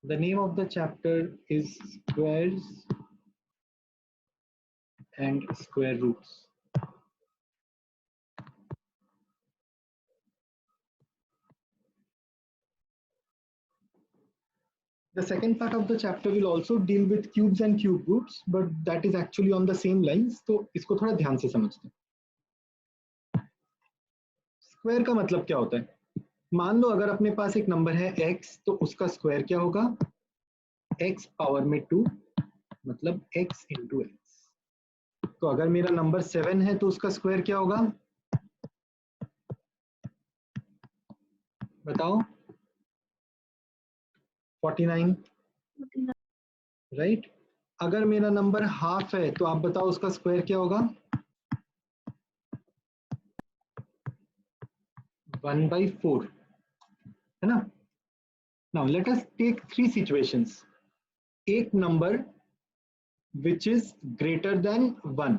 The name of the chapter is Squares and Square Roots. The second part of the chapter will also deal with cubes and cube roots, but that is actually on the same lines. तो इसको थोड़ा ध्यान से समझते हैं। Square का मतलब क्या होता है? मान लो अगर अपने पास एक नंबर है x, तो उसका स्क्वायर क्या होगा? x पावर में 2, मतलब x इंटू एक्स। तो अगर मेरा नंबर 7 है तो उसका स्क्वायर क्या होगा? बताओ। 49, राइट। अगर मेरा नंबर हाफ है तो आप बताओ उसका स्क्वायर क्या होगा? 1/4, है ना। Now let us take 3 situations. एक number which is greater than 1,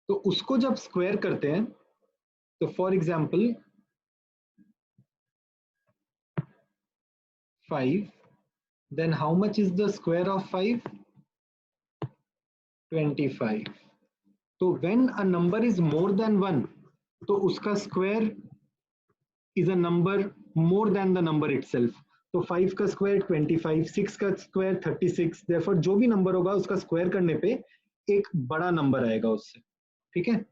तो उसको जब स्क्वायर करते हैं, तो for example 5, then how much is the square of 5? 25. तो when a number is more than 1, तो उसका square is a number more than the number itself. तो 5 का स्क्वायर 25, 6 का स्क्वायर 36, therefore जो भी नंबर होगा उसका स्क्वायर करने पे एक बड़ा नंबर आएगा उससे, ठीक है।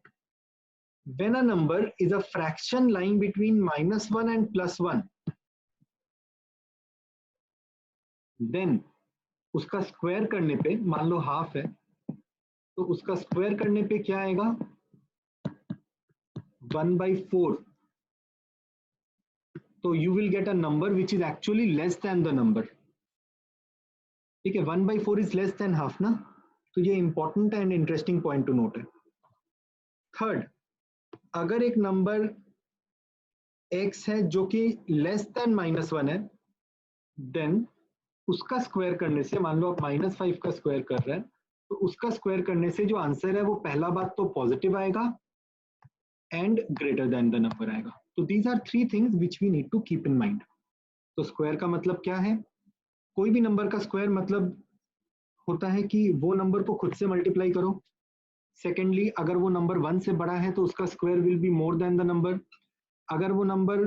When a number is a fraction lying between -1 and +1, then उसका स्क्वायर करने पे, मान लो हाफ है, तो उसका स्क्वायर करने पे क्या आएगा? 1/4. तो you will get a number which is actually less than the number, ठीक है। 1/4 इज लेस देन हाफ ना, तो ये important and interesting point two note है। थर्ड, अगर एक नंबर x है जो कि लेस देन -1 है, देन उसका स्क्वायर करने से, मान लो आप -5 का स्क्वायर कर रहे हैं, तो उसका स्क्वायर करने से जो आंसर है वो पहला बात तो पॉजिटिव आएगा and greater than the number आएगा। तो these are 3 things which we need to keep in mind. तो स्क्वायर का मतलब क्या है? कोई भी नंबर का स्क्वायर मतलब होता है कि वो नंबर को खुद से मल्टीप्लाई करो। सेकेंडली, अगर वो नंबर 1 से बड़ा है तो उसका square will be more than the number. अगर वो नंबर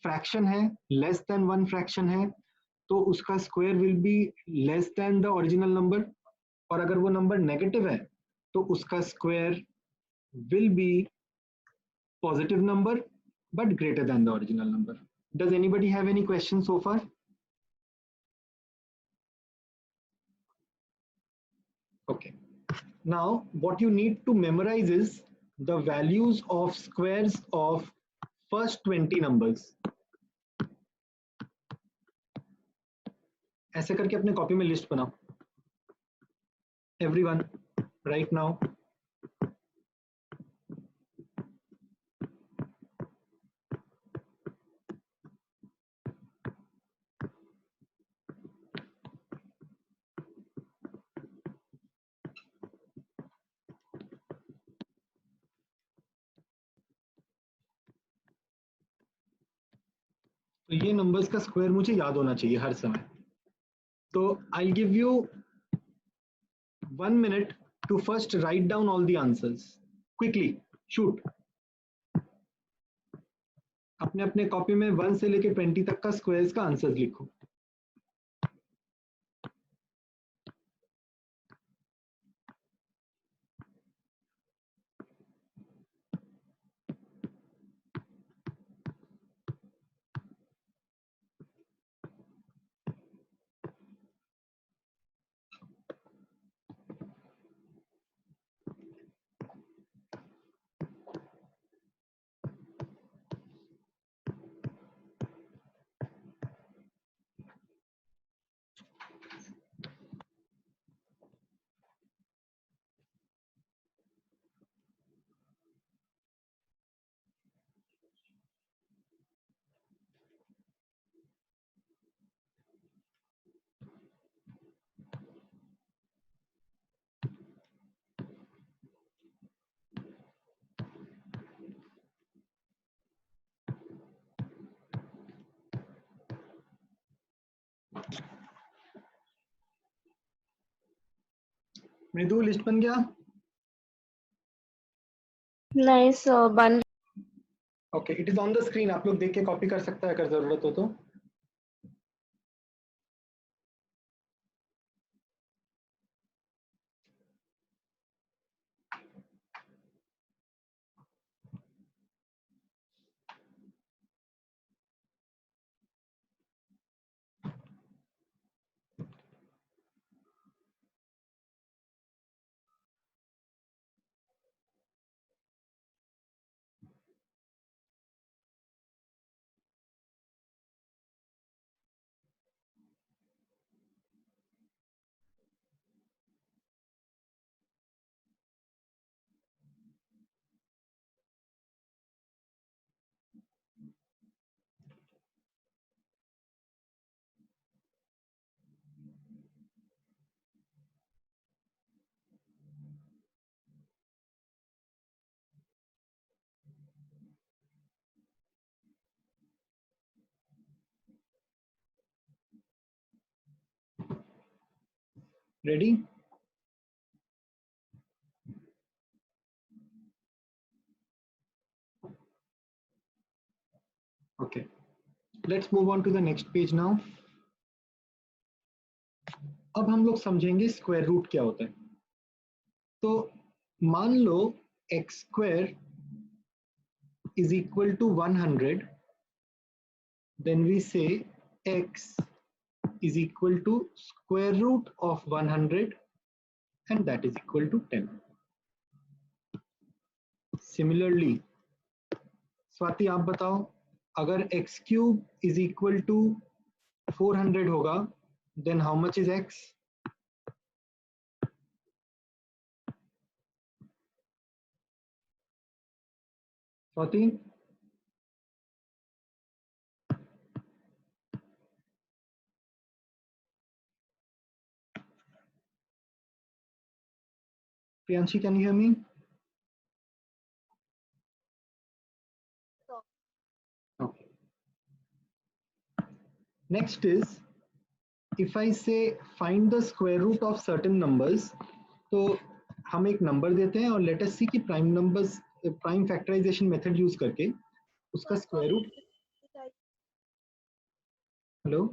फ्रैक्शन है, लेस देन 1 फ्रैक्शन है, तो उसका square will be less than the original number. और अगर वो नंबर नेगेटिव है तो उसका square will be positive number but greater than the original number. Does anybody have any questions so far? Okay. Now what you need to memorize is the values of squares of first 20 numbers. ऐसे करके अपने copy में list बनाओ। Everyone, right now. तो ये numbers का square मुझे याद होना चाहिए हर समय। तो I'll give you 1 minute to first write down all the answers. Quickly, shoot. अपने अपने कॉपी में 1 से लेके 20 तक का स्क्वायर्स का आंसर्स लिखो। मृदु लिस्ट बन गया? नहीं सर बन okay, it is on the screen, आप लोग देख के कॉपी कर सकता है अगर जरूरत हो तो। Ready? Okay, let's move on to the next page now. अब हम लोग समझेंगे स्क्वायर रूट क्या होता है। तो मान लो x square is equal to 100, then we say x is equal to square root of 100 and that is equal to 10. Similarly, Swati आप बताओ, अगर x cube is equal to 400 होगा, then how much is x? Swati? Priyanshi, can you hear me? Okay. Next is, if I say find the square root of certain numbers, तो हम एक number देते हैं और लेट अस सी कि prime numbers prime factorization method use करके उसका square root. Hello,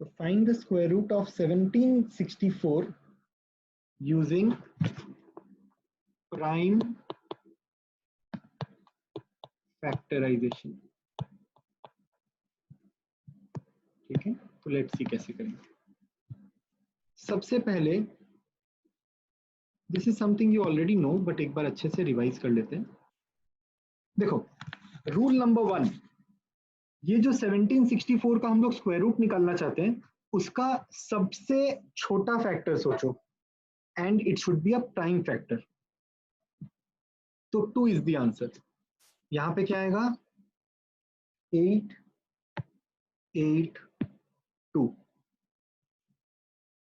तो find the square root of 1764 using prime factorization. ठीक है, तो लेट्स सी कैसे करेंगे। सबसे पहले, this is something you already know but एक बार अच्छे से रिवाइज कर लेते हैं। देखो, रूल नंबर 1, ये जो 1764 का हम लोग स्क्वायर रूट निकालना चाहते हैं उसका सबसे छोटा फैक्टर सोचो, and it should be a prime factor. तो 2 इज द आंसर। यहां पे क्या आएगा? 8 8 2।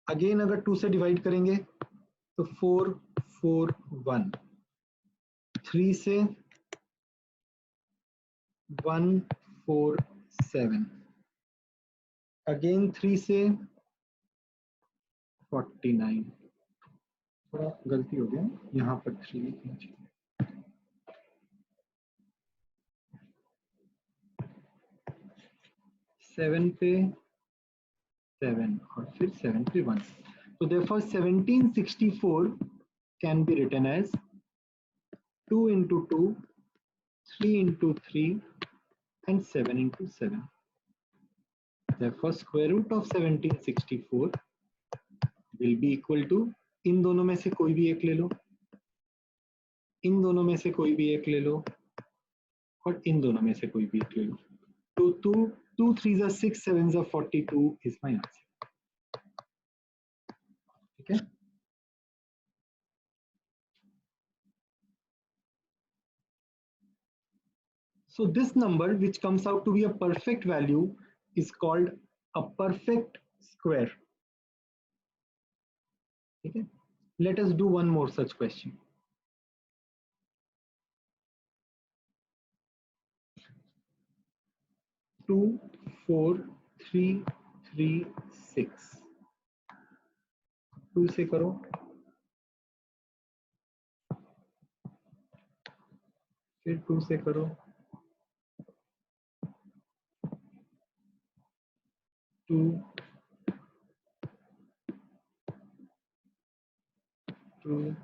अगेन अगर 2 से डिवाइड करेंगे तो 4 4 1। 3 से 1 4 7। अगेन 3 से 49। थोड़ा गलती हो गया, यहाँ पर 3 लिखना चाहिए। 7 पे 7 और फिर 7 पे 1। So therefore 1764 can be written as 2 into 2, 3 into 3 and 7 into 7. Therefore square root of 1764 will be equal to, इन दोनों में से कोई भी एक ले लो, इन दोनों में से कोई भी एक ले लो और इन दोनों में से कोई भी एक ले लो। तो 2 3s are 6, 7s are 42 is my answer. ठीक है, so this number which comes out to be a perfect value is called a perfect square. Okay, let us do one more such question. 24336 2 से करो, फिर 2 से करो, 2 2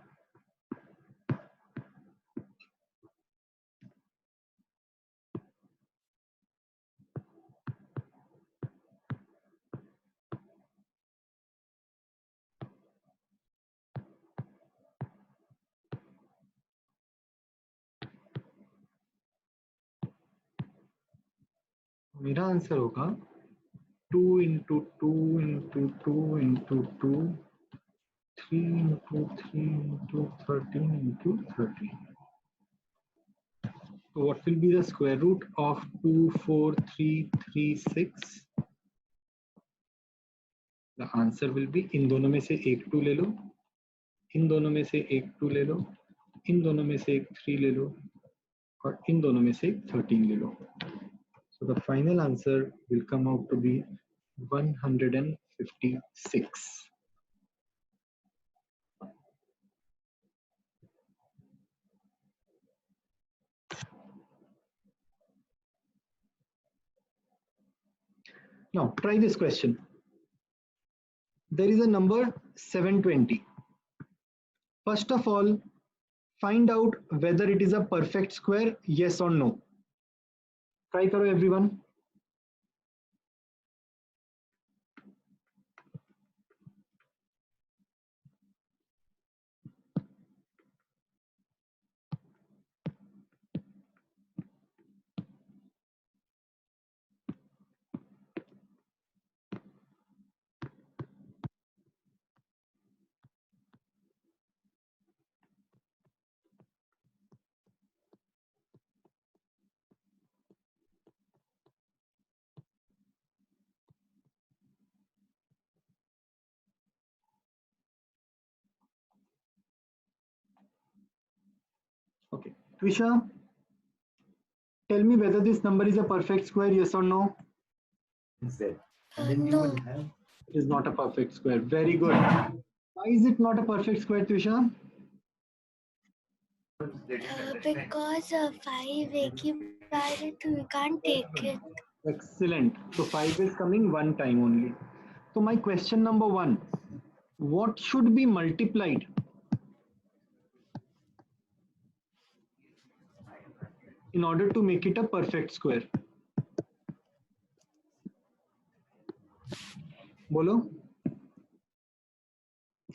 मेरा answer होगा 2 into 2 into 2 into 2 3 into 3 into 13 into 13. So what will be the square root of 24336? The answer will be, इन दोनों में से एक 2 ले लो, इन दोनों में से एक 2 ले लो, इन दोनों में से एक 3 ले लो, और इन दोनों में से एक 13 ले लो. So the final answer will come out to be 156. Now try this question. There is a number 720. First of all, find out whether it is a perfect square, yes or no. Try karo everyone. Okay, Twisha, tell me whether this number is a perfect square, yes or no? No. It is not a perfect square. Very good. Why is it not a perfect square, Twisha? Because 5 एक ही बार है तो we can't take it. Excellent. So 5 is coming one time only. So my question number 1, what should be multiplied in order to make it a perfect square? बोलो.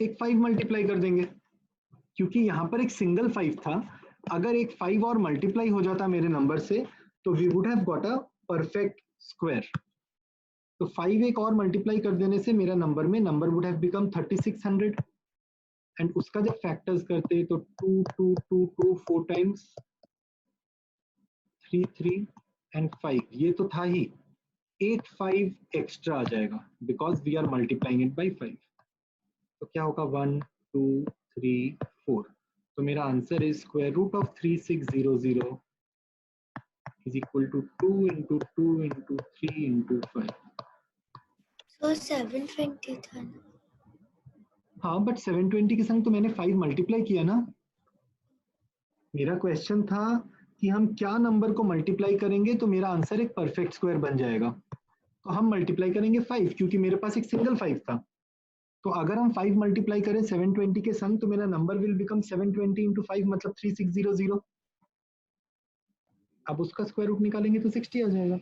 एक 5 multiply कर देंगे, क्योंकि यहाँ पर एक सिंगल 5 था. अगर एक 5 और मल्टीप्लाई हो जाता मेरे नंबर से तो we would have got a perfect square. तो 5 एक और मल्टीप्लाई कर देने से मेरा number would have become 3600. And उसका जब फैक्टर्स करते तो 2 2 2 2 4 टाइम्स 3 3 एंड 5, ये तो था ही. एक 5 एक्स्ट्रा आ जाएगा because we are multiplying it by 5. तो क्या होगा 1 2 3 4. तो मेरा answer is square root of 3600 is equal to 2 into 2 into 3 into 5. So 720 था ना. हाँ, बट 720 के संग तो मैंने 5 मल्टीप्लाई किया ना. मेरा क्वेश्चन था कि हम क्या नंबर को मल्टीप्लाई करेंगे तो मेरा आंसर एक परफेक्ट स्क्वायर बन जाएगा. तो हम मल्टीप्लाई करेंगे 5, क्योंकि मेरे पास एक सिंगल 5 था. तो अगर हम 5 मल्टीप्लाई करें 720 के संग तो मेरा नंबर विल बिकम 720 into 5 मतलब 3600. अब उसका स्क्वायर रूट निकालेंगे तो 60 आ जाएगा.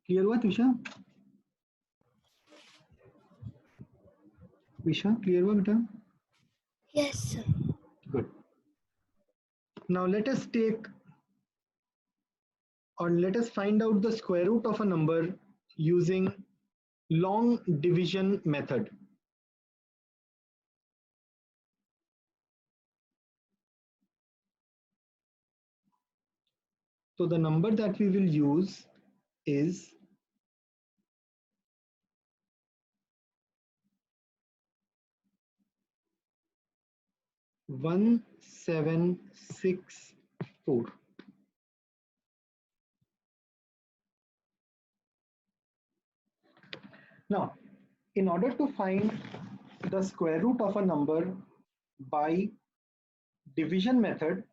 क्लियर हुआ तुषा? तुषा क्लियर हुआ बेटा? Yes sir. Good. Now let us take or let us find out the square root of a number using long division method. So the number that we will use is 1765. 4. Now, in order to find the square root of a number by division method,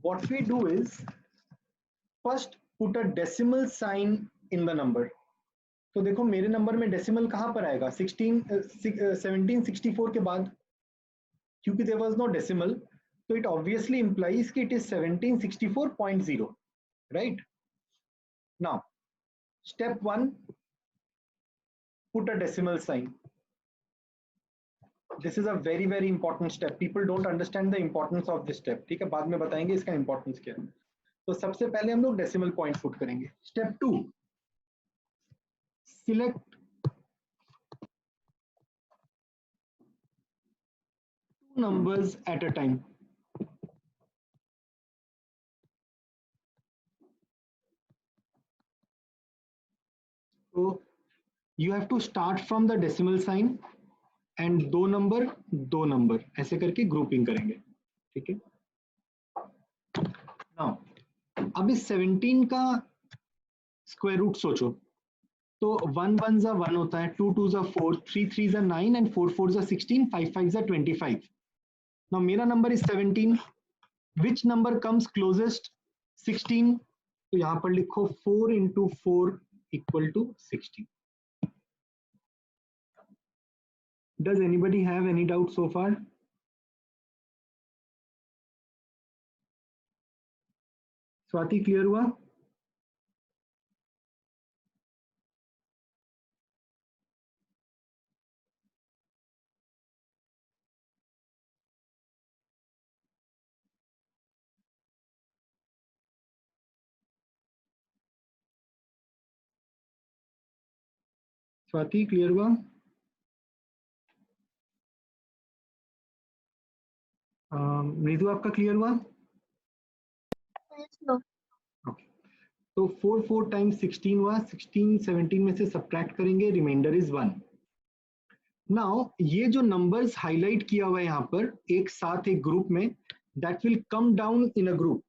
what we do is first put a decimal sign in the number. तो देखो मेरे number में decimal कहाँ पर आएगा 1764 के बाद, क्योंकि there was no decimal, so it obviously implies कि it is 1764.0, right? Now, step 1, put a decimal sign. This is a very very important step. People don't understand the importance of this step. ठीक है, बाद में बताएंगे इसका importance क्या है. तो सबसे पहले हम लोग decimal point put करेंगे. Step 2, select two numbers at a time. So you have to start from the decimal sign and दो नंबर ऐसे करके ग्रुपिंग करेंगे. ठीक है. Now, अब इस 17 का स्क्वायर रूट सोचो, तो 1 1 जा 1 होता है, 2 2 जा 4, 3 3 जा 9 and 4 4 जा 16, 5 5 जा 25. Now मेरा number is 17. Which number comes closest? 16. तो यहाँ पर लिखो 4 into 4 equal to 16. Does anybody have any doubt so far? Swati clear हुआ? स्वाति क्लियर हुआ? मृदु आपका क्लियर हुआ? ओके. तो 4 4 टाइम्स 16 हुआ, 16 17 में से सब्ट्रैक्ट करेंगे, रिमाइंडर इज 1. नाउ ये जो नंबर्स हाईलाइट किया हुआ है यहाँ पर एक साथ एक ग्रुप में, that will come down in a group.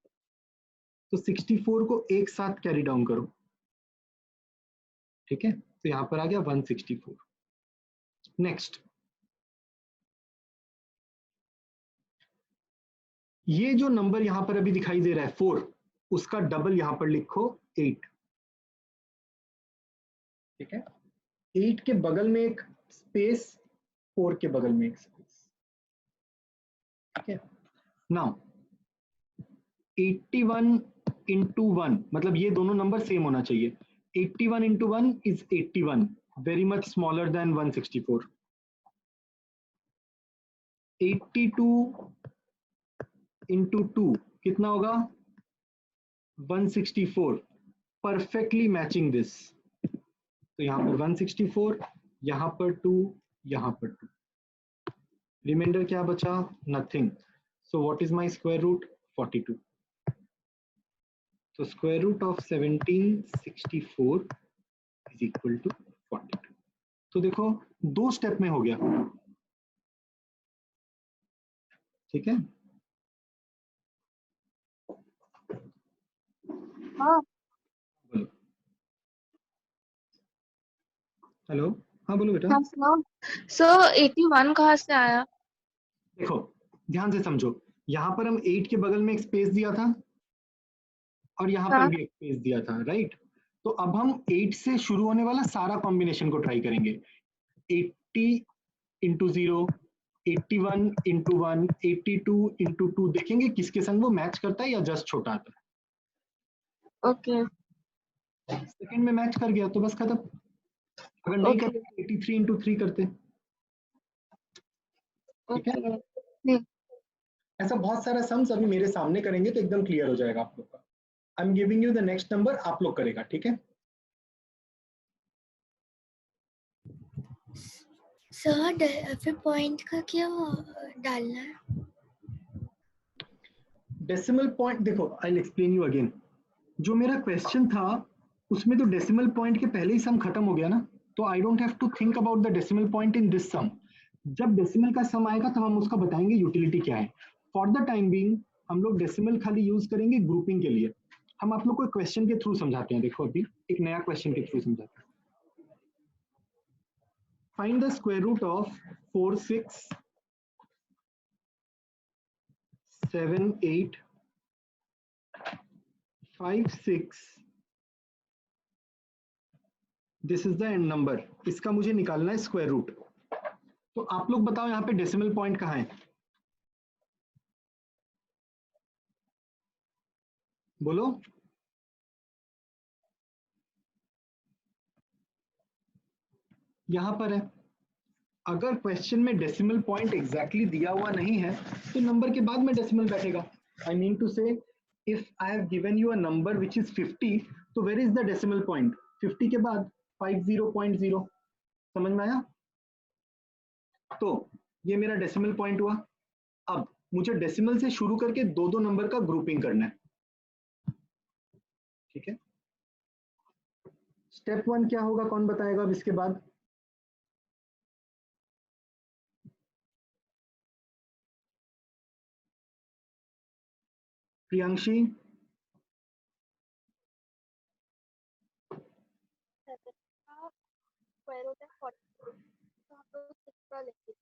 तो 64 को एक साथ कैरी डाउन करो. ठीक है, तो यहाँ पर आ गया 164. नेक्स्ट, ये जो नंबर यहाँ पर अभी दिखाई दे रहा है 4, उसका डबल यहाँ पर लिखो 8. ठीक है, 8 के बगल में एक स्पेस, 4 के बगल में एक स्पेस. ठीक है. नाउ 81 into 1, मतलब ये दोनों नंबर सेम होना चाहिए. 81 into 1 is 81, very much smaller than 164. 82 into 2 कितना होगा? 164. Perfectly matching this. तो यहाँ पर 164, यहाँ पर 2, यहाँ पर 2. रिमाइंडर क्या बचा? Nothing. So what is my square root? 42. So square root of 1764 is equal to 42. तो देखो दो स्टेप में हो गया. ठीक है. हाँ. बोलो. हेलो. हाँ बोलो बेटा. हाँ सुनाओ. So 81 कहाँ से आया? देखो ध्यान से समझो, यहाँ पर हम 8 के बगल में एक स्पेस दिया था और यहाँ पर भी एक स्पेस दिया था, राइट? तो अब हम 8 से शुरू होने वाला सारा कॉम्बिनेशन को ट्राई करेंगे. 80 into 0, 81 into 1, 82 into 2, देखेंगे किसके संग वो मैच करता है या जस्ट छोटा आता है. ओके. सेकंड में मैच कर गया तो बस खत्म. अगर नहीं करते 83 into 3 करते. ठीक है. ऐसा बहुत सारा सम्स अभी मेरे सामने करेंगे तो एकदम क्लियर हो जाएगा आप लोग का. I am giving you the next number, आप लोग करेगा. ठीक है. सर फिर पॉइंट का क्या डालना है? डेसिमल पॉइंट देखो, I will explain you again. जो मेरा क्वेश्चन था उसमें तो डेसिमल पॉइंट के पहले ही सम खत्म हो गया ना, तो I don't have to think about the decimal point in this sum. जब डेसिमल का सम आएगा तब हम उसका बताएंगे यूटिलिटी क्या है. फॉर द टाइम बीइंग हम लोग डेसिमल खाली यूज करेंगे ग्रुपिंग के लिए। हम आप लोग को क्वेश्चन के थ्रू समझाते हैं। देखो अभी एक नया क्वेश्चन के थ्रू समझाते हैं। Find the square root of 4 6 7 8 5 6, this is the end number. इसका मुझे निकालना है स्क्वायर रूट। तो आप लोग बताओ यहाँ पे डेसिमल पॉइंट कहाँ है, बोलो। यहां पर है। अगर क्वेश्चन में डेसिमल पॉइंट एग्जैक्टली दिया हुआ नहीं है तो नंबर के बाद में डेसिमल बैठेगा। I mean to say if I have given you a number which is 50, तो where is the decimal point? 50 के बाद 50.0। समझ में आया? तो ये मेरा डेसिमल पॉइंट हुआ। अब मुझे डेसिमल से शुरू करके दो दो नंबर का ग्रुपिंग करना है, ठीक है। स्टेप 1 क्या होगा, कौन बताएगा अब इसके बाद? प्रियांशी? स्क्वायर रूट है 40, तो हम लोग 6 का लेंगे।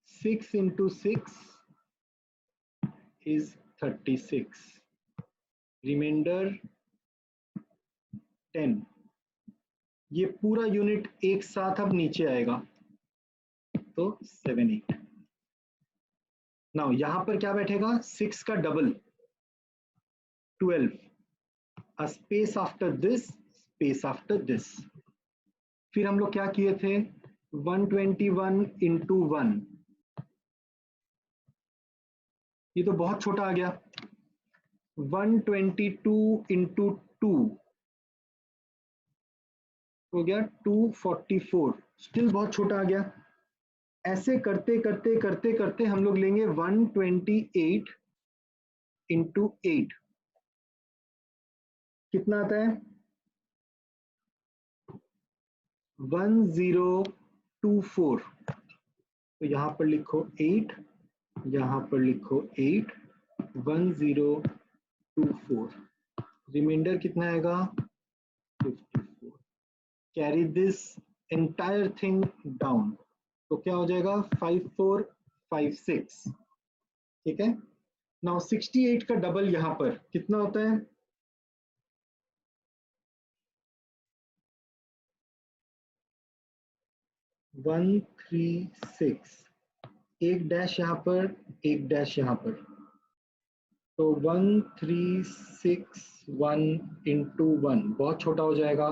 6 into 6 is 36, रिमाइंडर 10। ये पूरा यूनिट एक साथ अब नीचे आएगा, तो 7 8। नाउ यहां पर क्या बैठेगा? 6 का double 12, a space after this, space after this। फिर हम लोग क्या किए थे? 121 into 1, ये तो बहुत छोटा आ गया। 122 into 2 हो गया 244, स्टिल बहुत छोटा आ गया। ऐसे करते करते करते करते हम लोग लेंगे 128 into 8, कितना आता है? 1024। तो यहां पर लिखो 8, यहां पर लिखो 8, 1024। रिमाइंडर कितना आएगा? 54। Carry this entire thing down, तो क्या हो जाएगा? 5456, ठीक है। नाउ 68 का डबल यहां पर कितना होता है? 136, एक डैश यहाँ पर, एक डैश यहाँ पर, तो 1361 इंटू 1 बहुत छोटा हो जाएगा।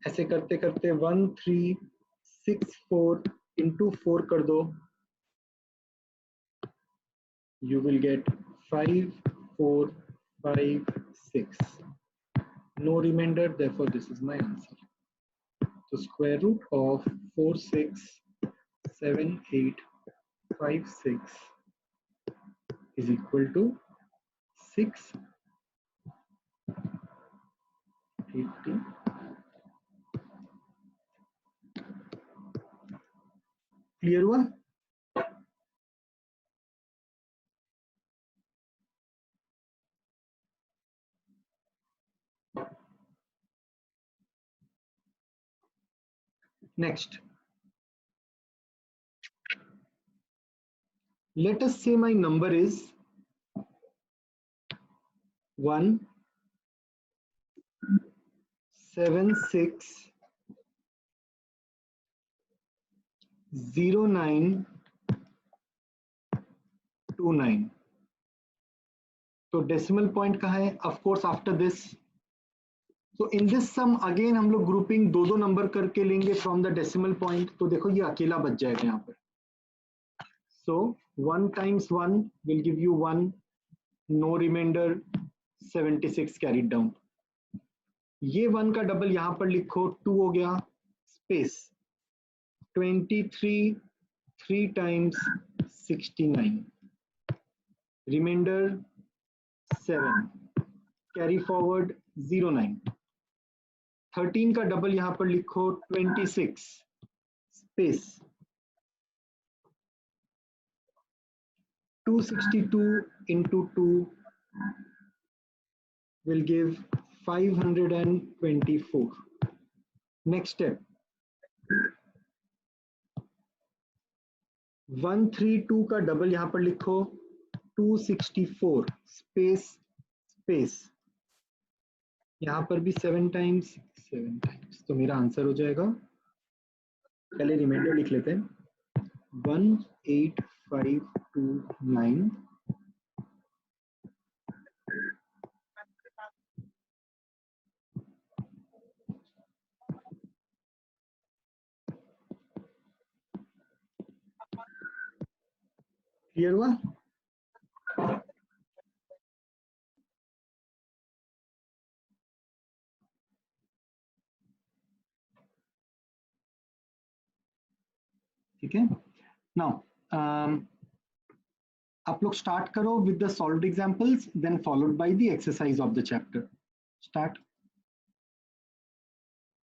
ऐसे करते करते 1364 इंटू 4 कर दो, you will get 5456। No remainder, therefore this is my answer. So square root of 467856 is equal to 680। Clear हुआ? Next, let us say my number is 1 7 6 0 9 2 9। तो डेसिमल पॉइंट कहाँ है? Of course after this. तो इन this some again हम लोग grouping दो दो number करके लेंगे फ्रॉम द डेसिमल पॉइंट। तो देखो ये अकेला बच जाएगा यहाँ पर। सो 1 times 1 will give you 1, no remainder, 76 carried down। ये 1 का डबल यहाँ पर लिखो, 2 हो गया, space 23 3 times 69, reminder 7, carry forward 09। 13 का डबल यहां पर लिखो, 26 space 262 into 2 will give 524. Next step. 132 का डबल यहां पर लिखो 264 स्पेस स्पेस, यहां पर भी 7 टाइम्स, तो मेरा आंसर हो जाएगा, पहले रिमाइंडर लिख लेते हैं, 18529 क्लियर हुआ? ठीक है, नाउ आप लोग स्टार्ट करो with the solved examples, then followed by the exercise of the chapter. Start.